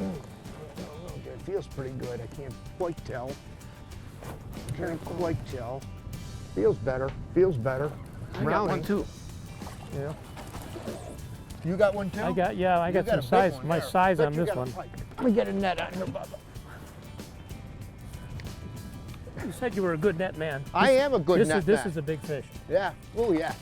Okay, it feels pretty good. I can't quite tell. Can't quite tell. Feels better. Feels better. I got one too. Yeah. You got one too? I got some size. My size on this one. Let me get a net on here, Bubba. You said you were a good net man. I am a good net man. This is a big fish. Yeah. Oh yeah.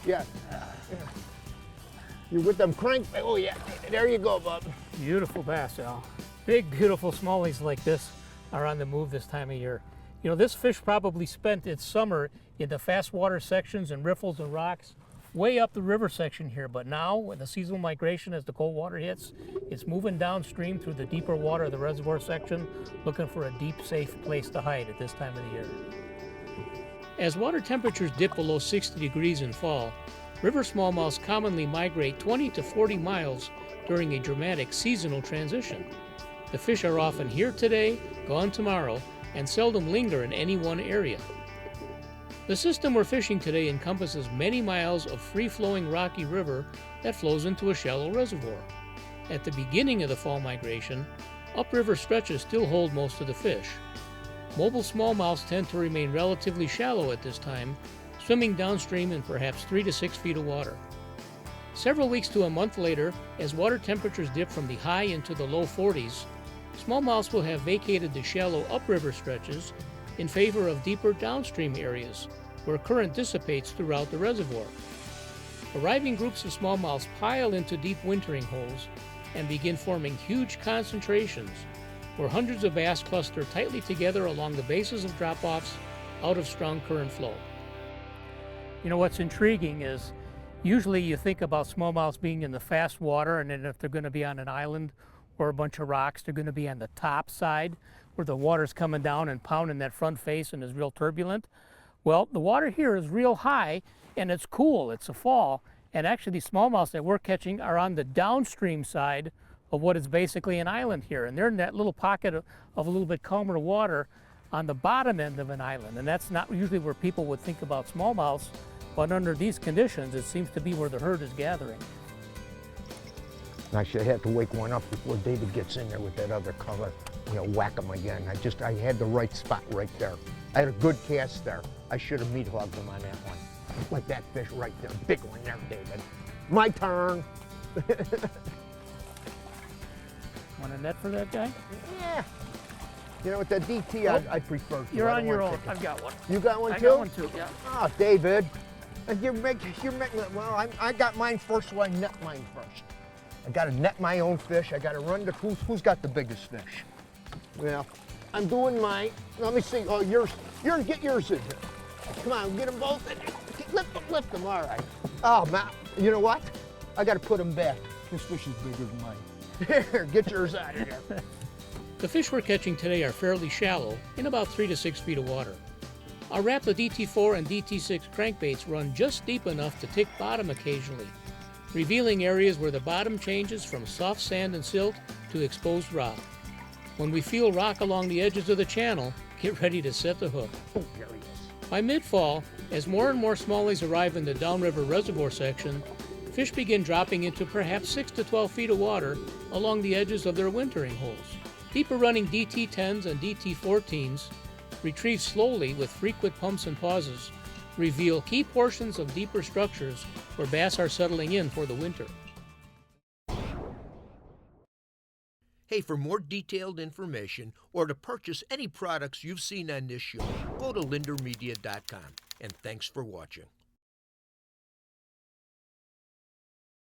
You with them crank? Oh yeah. There you go, Bub. Beautiful bass, Al. Big, beautiful smallies like this are on the move this time of year. You know, this fish probably spent its summer in the fast water sections and riffles and rocks way up the river section here, but now with the seasonal migration as the cold water hits, it's moving downstream through the deeper water of the reservoir section, looking for a deep, safe place to hide at this time of the year. As water temperatures dip below 60 degrees in fall, river smallmouths commonly migrate 20 to 40 miles during a dramatic seasonal transition. The fish are often here today, gone tomorrow, and seldom linger in any one area. The system we're fishing today encompasses many miles of free-flowing rocky river that flows into a shallow reservoir. At the beginning of the fall migration, upriver stretches still hold most of the fish. Mobile smallmouths tend to remain relatively shallow at this time, swimming downstream in perhaps 3 to 6 feet of water. Several weeks to a month later, as water temperatures dip from the high into the low 40s, smallmouths will have vacated the shallow upriver stretches in favor of deeper downstream areas where current dissipates throughout the reservoir. Arriving groups of smallmouths pile into deep wintering holes and begin forming huge concentrations where hundreds of bass cluster tightly together along the bases of drop-offs out of strong current flow. You know, what's intriguing is usually you think about smallmouths being in the fast water, and then if they're going to be on an island or a bunch of rocks, they're going to be on the top side where the water's coming down and pounding that front face and is real turbulent. Well, the water here is real high and it's cool, it's a fall, and actually these smallmouths that we're catching are on the downstream side of what is basically an island here, and they're in that little pocket of a little bit calmer water on the bottom end of an island, and that's not usually where people would think about smallmouths, but under these conditions it seems to be where the herd is gathering. I should have to wake one up before David gets in there with that other color. You know, whack him again. I had the right spot right there. I had a good cast there. I should have meat hogged him on that one. Like that fish right there. Big one there, David. My turn. Want a net for that guy? Yeah. You know, with that DT, I prefer to. You're on your own. I've got one. You got one too? I got one too, yeah. Oh, David. You're making, well, I got mine first, so I net mine first. I got to net my own fish. I got to run the, who's got the biggest fish? Well, I'm doing mine. Let me see. Oh, get yours in here. Come on, get them both in there. Lift them, all right. Oh, man, you know what? I got to put them back. This fish is bigger than mine. Here, get yours out of here. The fish we're catching today are fairly shallow, in about 3 to 6 feet of water. Our Rapala DT4 and DT6 crankbaits run just deep enough to tick bottom occasionally, revealing areas where the bottom changes from soft sand and silt to exposed rock. When we feel rock along the edges of the channel, get ready to set the hook. Oh, there he is. By mid-fall, as more and more smallies arrive in the downriver reservoir section, fish begin dropping into perhaps 6 to 12 feet of water along the edges of their wintering holes. Deeper running DT10s and DT14s, retrieved slowly with frequent pumps and pauses, reveal key portions of deeper structures where bass are settling in for the winter. Hey, for more detailed information or to purchase any products you've seen on this show, go to lindermedia.com. And thanks for watching.